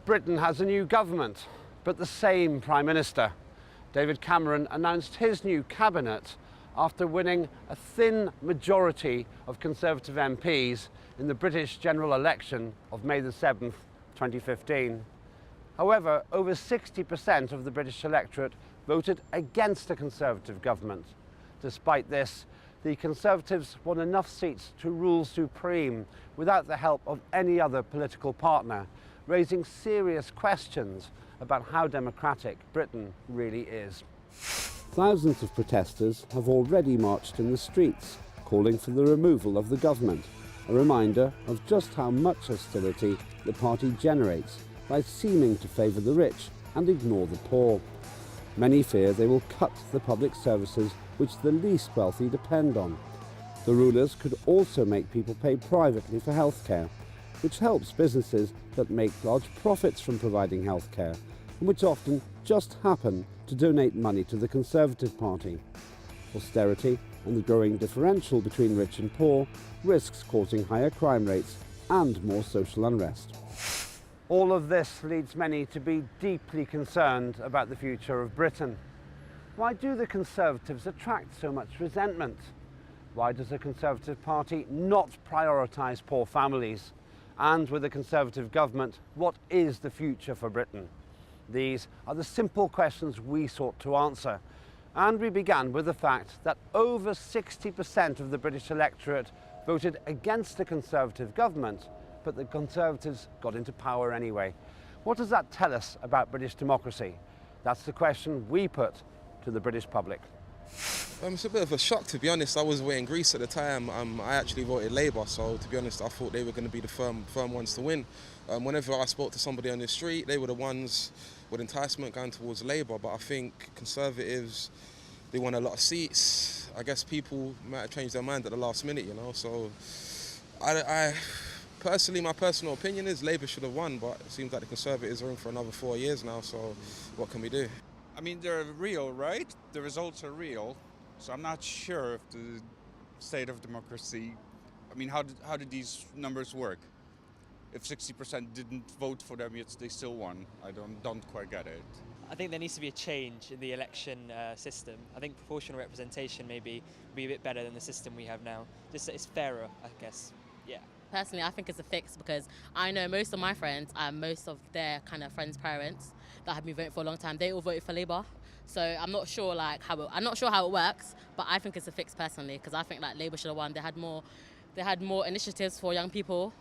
Britain has a new government, but the same Prime Minister. David Cameron announced his new cabinet after winning a thin majority of Conservative MPs in the British general election of May the 7th, 2015. However, over 60% of the British electorate voted against a Conservative government. Despite this, the Conservatives won enough seats to rule supreme without the help of any other political partner, raising serious questions about how democratic Britain really is. Thousands of protesters have already marched in the streets, calling for the removal of the government, a reminder of just how much hostility the party generates by seeming to favour the rich and ignore the poor. Many fear they will cut the public services which the least wealthy depend on. The rulers could also make people pay privately for healthcare, which helps businesses that make large profits from providing healthcare, and which often just happen to donate money to the Conservative Party. Austerity and the growing differential between rich and poor risks causing higher crime rates and more social unrest. All of this leads many to be deeply concerned about the future of Britain. Why do the Conservatives attract so much resentment? Why does the Conservative Party not prioritise poor families? And with a Conservative government, what is the future for Britain? These are the simple questions we sought to answer. And we began with the fact that over 60% of the British electorate voted against a Conservative government, but the Conservatives got into power anyway. What does that tell us about British democracy? That's the question we put to the British public. It's a bit of a shock, to be honest. I was away in Greece at the time. I actually voted Labour, so to be honest, I thought they were going to be the firm ones to win. Whenever I spoke to somebody on the street, they were the ones with enticement going towards Labour, but I think Conservatives, they won a lot of seats. I guess people might have changed their mind at the last minute, you know, so I personally, my personal opinion is Labour should have won, but it seems like the Conservatives are in for another 4 years now, so what can we do? I mean, they're real, right? The results are real. So I'm not sure if the state of democracy, I mean, how did these numbers work? If 60% didn't vote for them, yet they still won. I don't quite get it. I think there needs to be a change in the election system. I think proportional representation maybe be a bit better than the system we have now. Just it's fairer, I guess. Yeah. Personally, I think it's a fix because I know most of my friends and most of their kind of friends' parents that have been voting for a long time, they all voted for Labour. So I'm not sure how it works, but I think it's a fix personally because I think like Labour should have won. They had more initiatives for young people,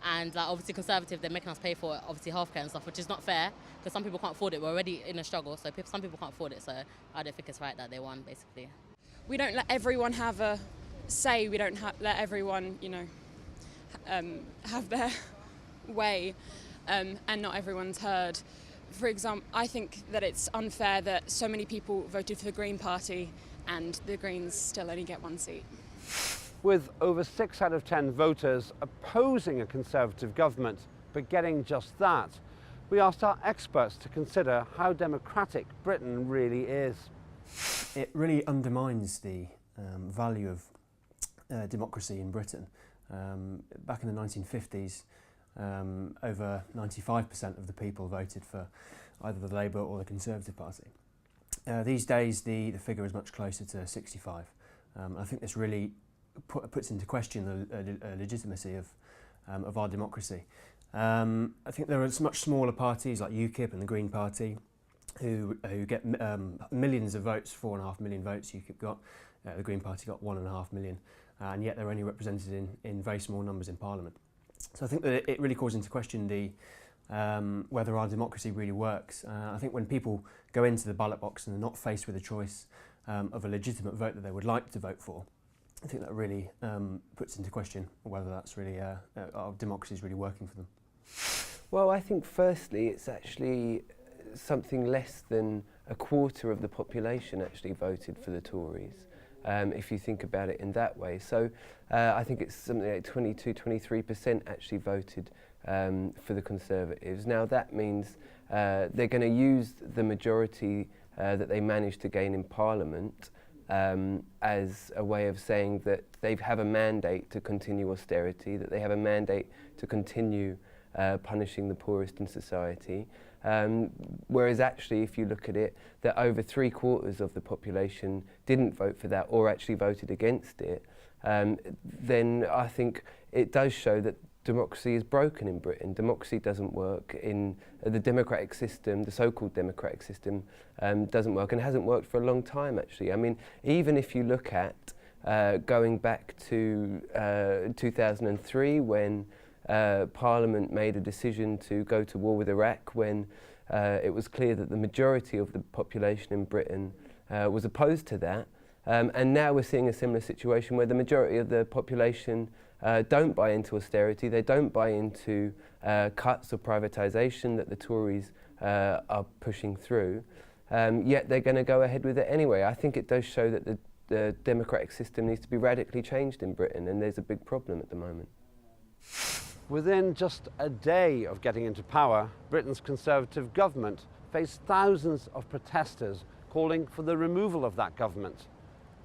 and like obviously Conservative, they're making us pay for obviously healthcare and stuff, which is not fair because some people can't afford it. We're already in a struggle, so some people can't afford it. So I don't think it's right that they won, basically. We don't let everyone have a say. We don't let everyone, have their way, and not everyone's heard. For example, I think that it's unfair that so many people voted for the Green Party and the Greens still only get one seat. With over 6 out of 10 voters opposing a Conservative government, but getting just that, we asked our experts to consider how democratic Britain really is. It really undermines the value of democracy in Britain. Back in the 1950s, over 95% of the people voted for either the Labour or the Conservative Party. These days the figure is much closer to 65. I think this really puts into question the legitimacy of our democracy. I think there are much smaller parties like UKIP and the Green Party who get millions of votes, 4.5 million votes UKIP got. The Green Party got 1.5 million. And yet they're only represented in very small numbers in Parliament. So I think that it really calls into question whether our democracy really works. I think when people go into the ballot box and they're not faced with a choice of a legitimate vote that they would like to vote for, I think that really puts into question whether that's really our democracy is really working for them. Well, I think firstly it's actually something less than a quarter of the population actually voted for the Tories. If you think about it in that way. So I think it's something like 22-23% actually voted for the Conservatives. Now that means they're going to use the majority that they managed to gain in Parliament as a way of saying that they have a mandate to continue austerity, that they have a mandate to continue punishing the poorest in society. Whereas actually, if you look at it, that over 3/4 of the population didn't vote for that or actually voted against it, then I think it does show that democracy is broken in Britain. Democracy doesn't work in the democratic system, the so-called democratic system doesn't work and hasn't worked for a long time actually. I mean, even if you look at going back to 2003 when Parliament made a decision to go to war with Iraq, when it was clear that the majority of the population in Britain was opposed to that. And now we're seeing a similar situation where the majority of the population don't buy into austerity, they don't buy into cuts or privatisation that the Tories are pushing through, yet they're going to go ahead with it anyway. I think it does show that the democratic system needs to be radically changed in Britain, and there's a big problem at the moment. Within just a day of getting into power, Britain's Conservative government faced thousands of protesters calling for the removal of that government.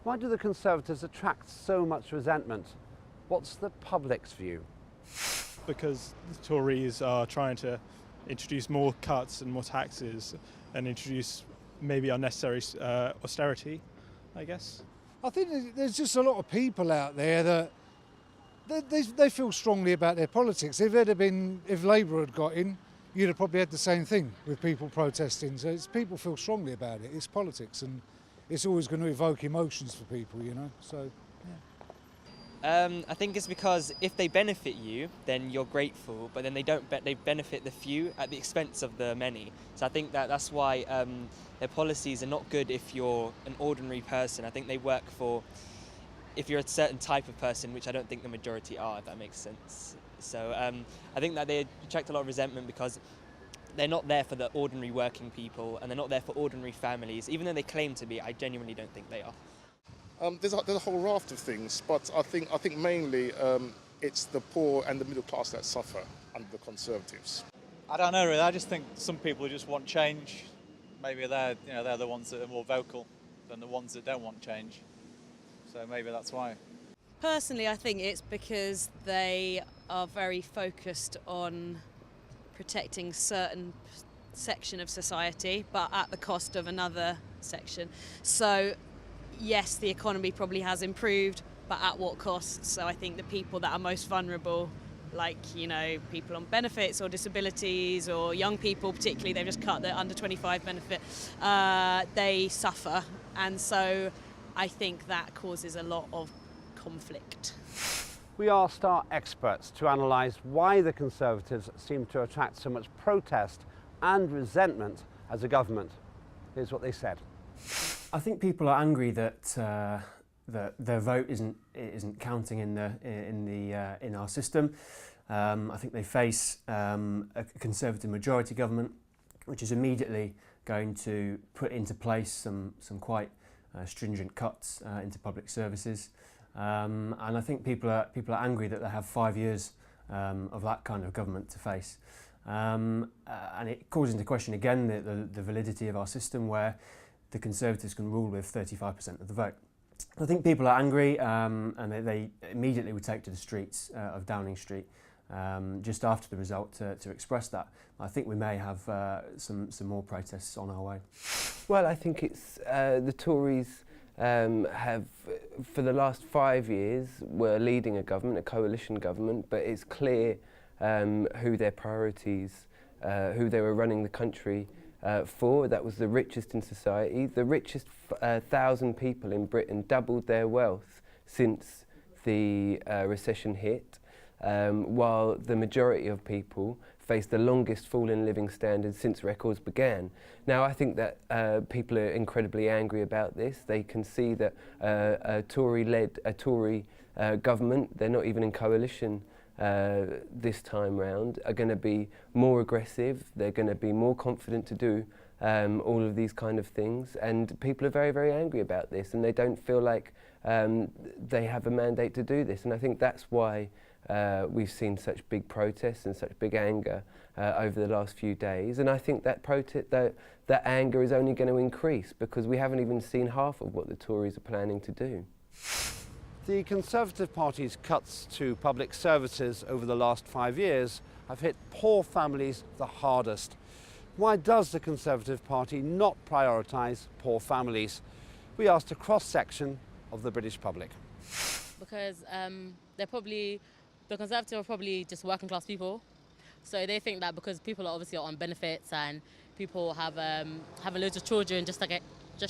Why do the Conservatives attract so much resentment? What's the public's view? Because the Tories are trying to introduce more cuts and more taxes and introduce maybe unnecessary austerity, I guess. I think there's just a lot of people out there that they feel strongly about their politics. If Labour had got in, you'd have probably had the same thing with people protesting. So people feel strongly about it. It's politics, and it's always going to evoke emotions for people, you know. So, yeah. I think it's because if they benefit you, then you're grateful, but then they don't. They benefit the few at the expense of the many. So I think that's why their policies are not good if you're an ordinary person. I think they work for if you're a certain type of person, which I don't think the majority are, if that makes sense. So I think that they attract a lot of resentment because they're not there for the ordinary working people, and they're not there for ordinary families. Even though they claim to be, I genuinely don't think they are. There's a whole raft of things, but I think mainly it's the poor and the middle class that suffer under the Conservatives. I don't know really. I just think some people just want change. Maybe they're the ones that are more vocal than the ones that don't want change. So maybe that's why. Personally, I think it's because they are very focused on protecting certain section of society, but at the cost of another section. So yes, the economy probably has improved, but at what cost? So I think the people that are most vulnerable, like, you know, people on benefits or disabilities or young people particularly, they've just cut the under 25 benefit, they suffer. And so I think that causes a lot of conflict. We asked our experts to analyse why the Conservatives seem to attract so much protest and resentment as a government. Here's what they said. I think people are angry that that their vote isn't counting in our system. I think they face a Conservative majority government, which is immediately going to put into place some quite stringent cuts into public services, and I think people are angry that they have 5 years of that kind of government to face, and it calls into question again the validity of our system, where the Conservatives can rule with 35% of the vote. I think people are angry, and they immediately would take to the streets of Downing Street just after the result to express that. I think we may have some more protests on our way. Well, I think it's the Tories have, for the last 5 years, were leading a government, a coalition government, but it's clear who their priorities, who they were running the country for. That was the richest in society. The richest 1,000 people in Britain doubled their wealth since the recession hit, while the majority of people faced the longest fall in living standards since records began. Now, I think that people are incredibly angry about this. They can see that a Tory government, they're not even in coalition this time round, are going to be more aggressive, they're going to be more confident to do all of these kind of things, and people are very, very angry about this, and they don't feel like they have a mandate to do this, and I think that's why we've seen such big protests and such big anger over the last few days, and I think that that anger is only going to increase because we haven't even seen half of what the Tories are planning to do. The Conservative Party's cuts to public services over the last 5 years have hit poor families the hardest. Why does the Conservative Party not prioritise poor families? We asked a cross-section of the British public. Because the Conservatives are probably just working class people. So they think that because people are obviously on benefits and people have loads of children just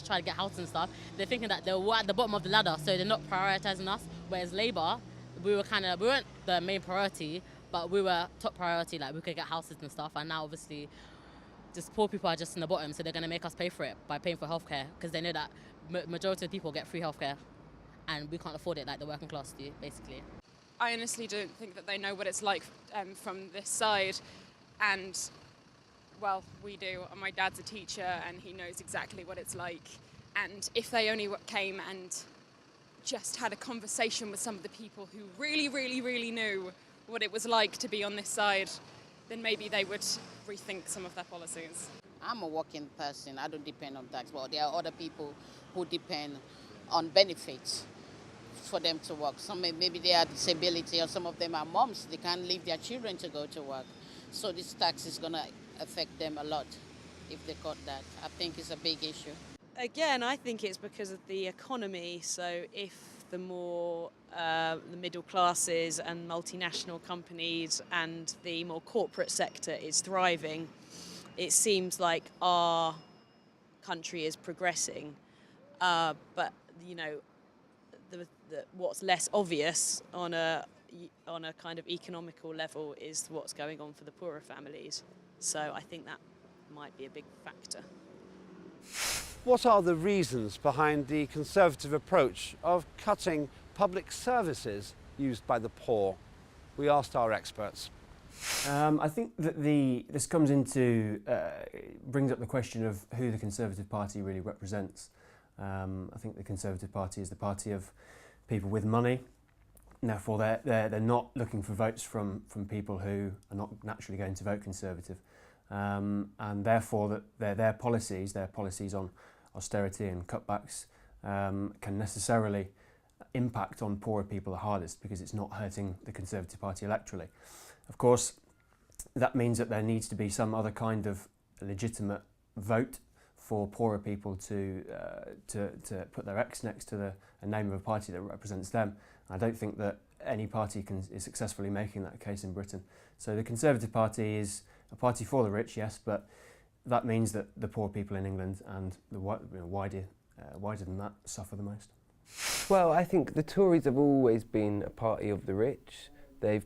try to get houses and stuff, they're thinking that they're at the bottom of the ladder, so they're not prioritising us. Whereas Labour, we weren't the main priority, but we were top priority, like we could get houses and stuff. And now obviously just poor people are just in the bottom, so they're going to make us pay for it by paying for healthcare, because they know that majority of people get free healthcare and we can't afford it like the working class do, basically. I honestly don't think that they know what it's like from this side, and well, we do. My dad's a teacher and he knows exactly what it's like, and if they only came and just had a conversation with some of the people who really knew what it was like to be on this side, then maybe they would rethink some of their policies. I'm a working person, I don't depend on tax, but there are other people who depend on benefits for them to work. Some maybe they have disability, or some of them are moms, they can't leave their children to go to work. So this tax is going to affect them a lot if they cut that. I think it's a big issue. Again, I think it's because of the economy. So if the more the middle classes and multinational companies and the more corporate sector is thriving, it seems like our country is progressing. But you know, what's less obvious on a kind of economical level is what's going on for the poorer families. So I think that might be a big factor. What are the reasons behind the Conservative approach of cutting public services used by the poor? We asked our experts. I think that this comes into brings up the question of who the Conservative Party really represents. I think the Conservative Party is the party of people with money, and therefore they're not looking for votes from people who are not naturally going to vote Conservative, and therefore that their policies on austerity and cutbacks can necessarily impact on poorer people the hardest, because it's not hurting the Conservative Party electorally. Of course, that means that there needs to be some other kind of legitimate vote for poorer people to put their X next to a name of a party that represents them. I don't think that any party is successfully making that case in Britain. So the Conservative Party is a party for the rich, yes, but that means that the poor people in England and the wider than that suffer the most. Well, I think the Tories have always been a party of the rich. They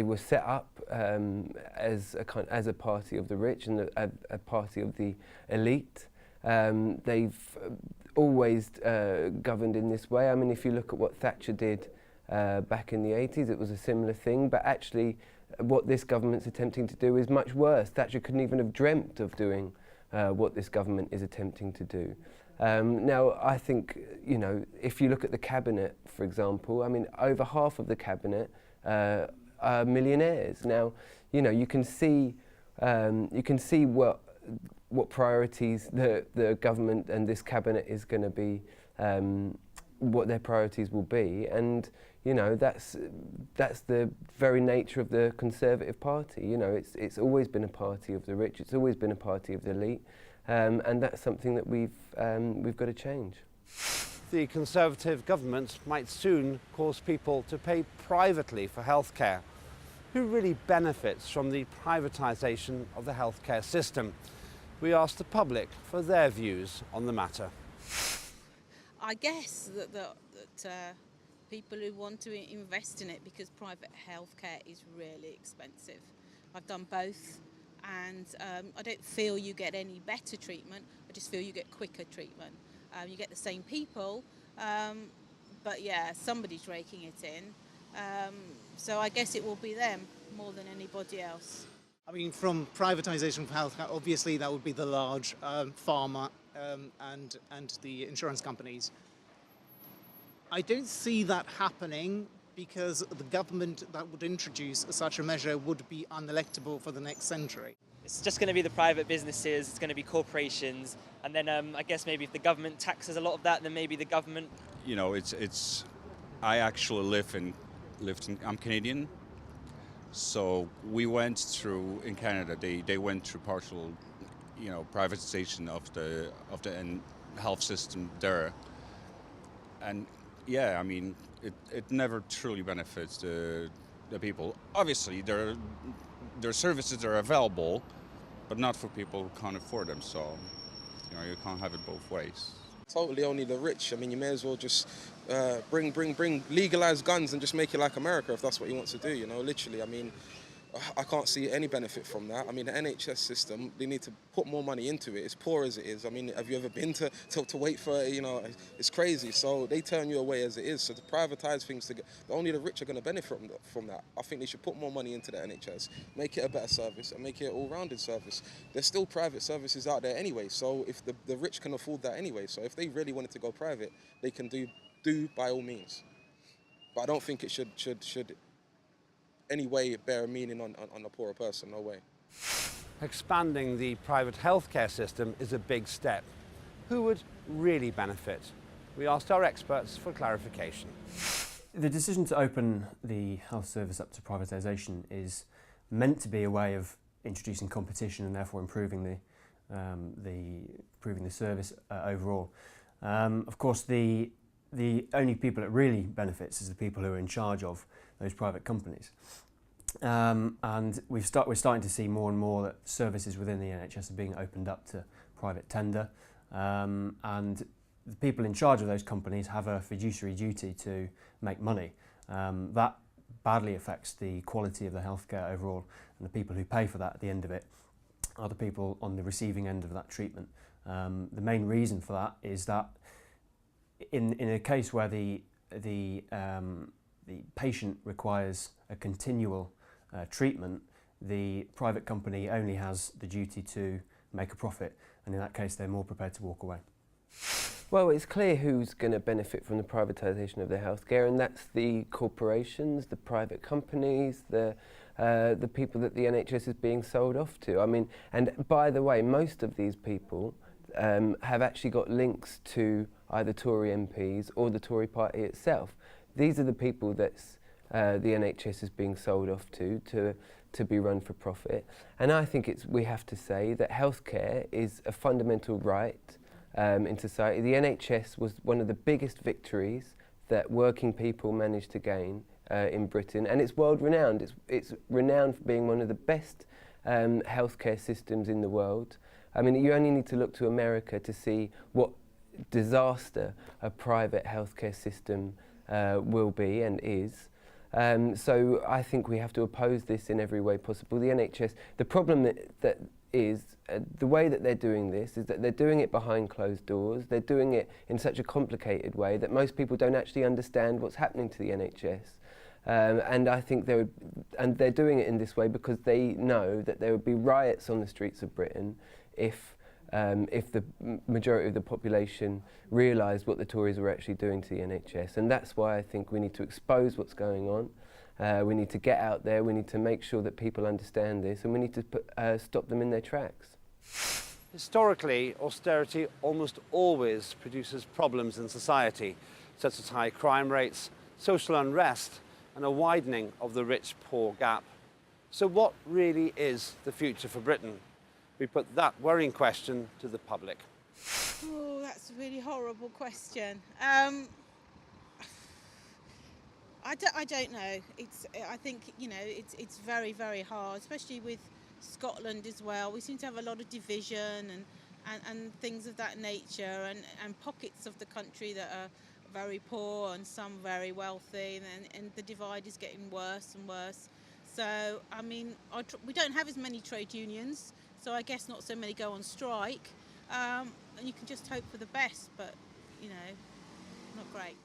were set up as a party of the rich and a party of the elite. They've always governed in this way. I mean, if you look at what Thatcher did back in the 80s, it was a similar thing, but actually what this government's attempting to do is much worse. Thatcher couldn't even have dreamt of doing what this government is attempting to do. Now, I think, you know, if you look at the cabinet, for example, I mean, over half of the cabinet are millionaires. Now, you know, you can see what priorities the government and this cabinet is going to be, what their priorities will be, and you know, that's the very nature of the Conservative Party. You know, it's always been a party of the rich. It's always been a party of the elite, and that's something that we've got to change. The Conservative government might soon cause people to pay privately for healthcare. Who really benefits from the privatisation of the healthcare system? We asked the public for their views on the matter. I guess that people who want to invest in it, because private healthcare is really expensive. I've done both, and I don't feel you get any better treatment. I just feel you get quicker treatment. You get the same people, but yeah, somebody's raking it in. So I guess it will be them more than anybody else. I mean, from privatisation of healthcare, obviously that would be the large pharma and the insurance companies. I don't see that happening because the government that would introduce such a measure would be unelectable for the next century. It's just going to be the private businesses, it's going to be corporations, and then I guess maybe if the government taxes a lot of that, then maybe the government you know, I actually I'm Canadian, so we went through, in Canada, they went through partial, you know, privatization of the health system there. And yeah, I mean, it never truly benefits the people. Obviously, there are services that are available, but not for people who can't afford them. So, you know, you can't have it both ways. Totally only the rich. I mean, you may as well just legalize guns and just make it like America if that's what you want to do, you know, literally. I mean, I can't see any benefit from that. I mean, the NHS system, they need to put more money into it. As poor as it is. I mean, have you ever been to wait for it? You know, it's crazy. So they turn you away as it is. So to privatise things, only the rich are going to benefit from that. I think they should put more money into the NHS, make it a better service and make it an all-rounded service. There's still private services out there anyway. So if the rich can afford that anyway. So if they really wanted to go private, they can do by all means. But I don't think it should any way bear a meaning on a poorer person, no way. Expanding the private healthcare system is a big step. Who would really benefit? We asked our experts for clarification. The decision to open the health service up to privatisation is meant to be a way of introducing competition and therefore improving the service overall. Of course, the only people it really benefits is the people who are in charge of those private companies. And we're starting to see more and more that services within the NHS are being opened up to private tender, and the people in charge of those companies have a fiduciary duty to make money. That badly affects the quality of the healthcare overall, and the people who pay for that at the end of it are the people on the receiving end of that treatment. The main reason for that is that in a case where the patient requires a continual treatment, the private company only has the duty to make a profit, and in that case they're more prepared to walk away. Well, it's clear who's going to benefit from the privatisation of the healthcare, and that's the corporations, the private companies, the people that the NHS is being sold off to. I mean, and by the way, most of these people have actually got links to either Tory MPs or the Tory party itself. These are the people that the NHS is being sold off to be run for profit. And I think we have to say that healthcare is a fundamental right in society. The NHS was one of the biggest victories that working people managed to gain in Britain, and it's world renowned. It's renowned for being one of the best healthcare systems in the world. I mean, you only need to look to America to see what disaster a private healthcare system will be and is. So I think we have to oppose this in every way possible. The NHS, the problem that is the way that they're doing this is that they're doing it behind closed doors. They're doing it in such a complicated way that most people don't actually understand what's happening to the NHS. And I think they're doing it in this way because they know that there would be riots on the streets of Britain if the majority of the population realised what the Tories were actually doing to the NHS. And that's why I think we need to expose what's going on. We need to get out there, we need to make sure that people understand this, and we need to stop them in their tracks. Historically, austerity almost always produces problems in society, such as high crime rates, social unrest, and a widening of the rich-poor gap. So what really is the future for Britain? We put that worrying question to the public. Oh, that's a really horrible question. I don't know. I think, you know, it's very, very hard, especially with Scotland as well. We seem to have a lot of division and things of that nature, and pockets of the country that are very poor and some very wealthy, and the divide is getting worse and worse. So, I mean, we don't have as many trade unions, so I guess not so many go on strike. And you can just hope for the best, but, you know, not great.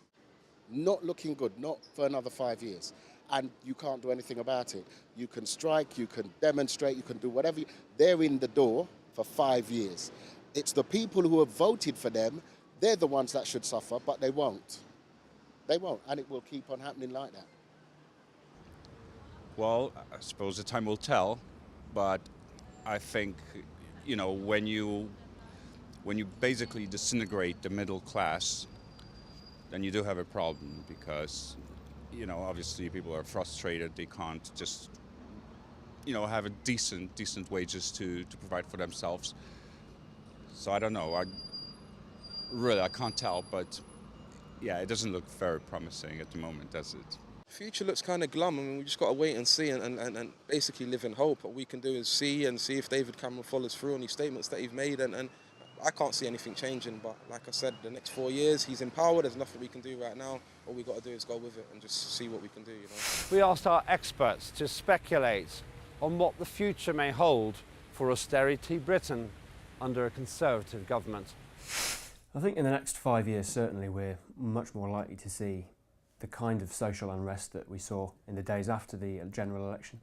Not looking good, not for another 5 years. And you can't do anything about it. You can strike, you can demonstrate, you can do whatever. They're in the door for 5 years. It's the people who have voted for them, they're the ones that should suffer, but they won't. They won't, and it will keep on happening like that. Well, I suppose the time will tell, but I think, you know, when you basically disintegrate the middle class, then you do have a problem, because, you know, obviously people are frustrated. They can't just, you know, have a decent wages to provide for themselves. So I don't know. I can't tell, but yeah, it doesn't look very promising at the moment, does it? Future looks kind of glum. I mean, we just got to wait and see and basically live in hope. What we can do is see if David Cameron follows through on these statements that he's made, and I can't see anything changing. But like I said, the next 4 years, he's in power. There's nothing we can do right now. All we got to do is go with it and just see what we can do, you know. We asked our experts to speculate on what the future may hold for austerity Britain under a Conservative government. I think in the next 5 years, certainly, we're much more likely to see the kind of social unrest that we saw in the days after the general election.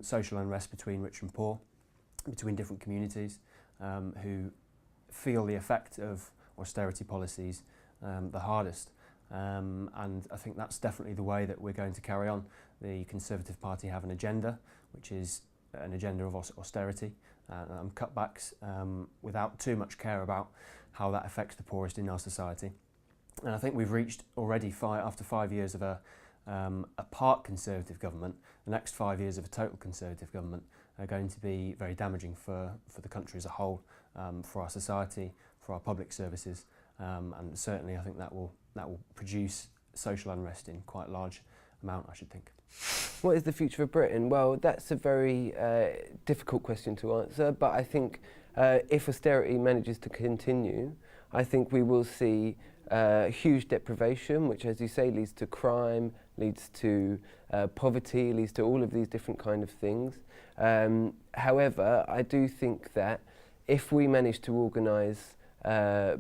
Social unrest between rich and poor, between different communities who feel the effect of austerity policies the hardest. And I think that's definitely the way that we're going to carry on. The Conservative Party have an agenda, which is an agenda of austerity, cutbacks without too much care about how that affects the poorest in our society. And I think we've reached already, after 5 years of a part Conservative government, the next 5 years of a total Conservative government are going to be very damaging for the country as a whole, for our society, for our public services, and certainly I think that will produce social unrest in quite a large amount, I should think. What is the future of Britain? Well, that's a very difficult question to answer, but I think if austerity manages to continue, I think we will see huge deprivation, which, as you say, leads to crime, leads to poverty, leads to all of these different kind of things. However, I do think that if we manage to organise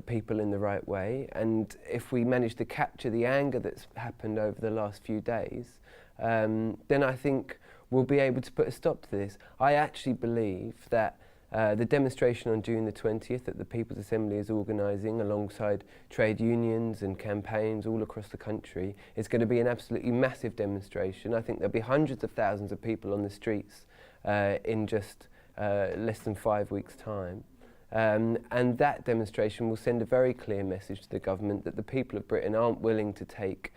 people in the right way, and if we manage to capture the anger that's happened over the last few days, then I think we'll be able to put a stop to this. I actually believe that the demonstration on June the 20th that the People's Assembly is organising alongside trade unions and campaigns all across the country is going to be an absolutely massive demonstration. I think there'll be hundreds of thousands of people on the streets in just less than 5 weeks' time. And that demonstration will send a very clear message to the government that the people of Britain aren't willing to take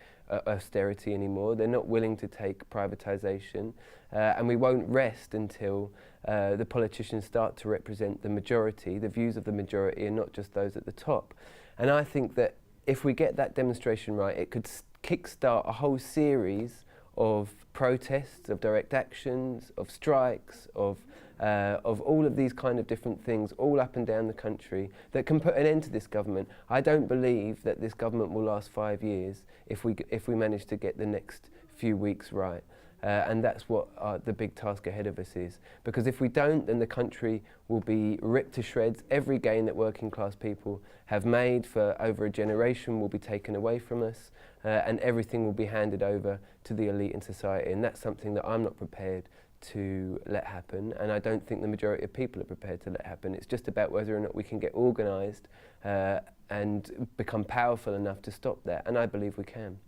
austerity anymore. They're not willing to take privatisation, and we won't rest until the politicians start to represent the majority, the views of the majority, and not just those at the top. And I think that if we get that demonstration right, it could kickstart a whole series of protests, of direct actions, of strikes, of all of these kind of different things all up and down the country that can put an end to this government. I don't believe that this government will last 5 years if we manage to get the next few weeks right. And that's what the big task ahead of us is. Because if we don't, then the country will be ripped to shreds. Every gain that working class people have made for over a generation will be taken away from us, and everything will be handed over to the elite in society. And that's something that I'm not prepared to let happen, and I don't think the majority of people are prepared to let happen. It's just about whether or not we can get organised and become powerful enough to stop that, and I believe we can.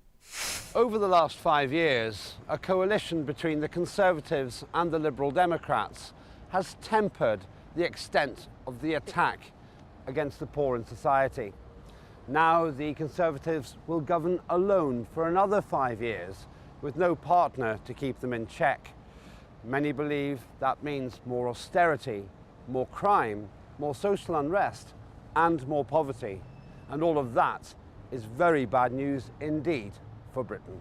Over the last 5 years, a coalition between the Conservatives and the Liberal Democrats has tempered the extent of the attack against the poor in society. Now the Conservatives will govern alone for another 5 years, with no partner to keep them in check. Many believe that means more austerity, more crime, more social unrest, and more poverty. And all of that is very bad news indeed for Britain.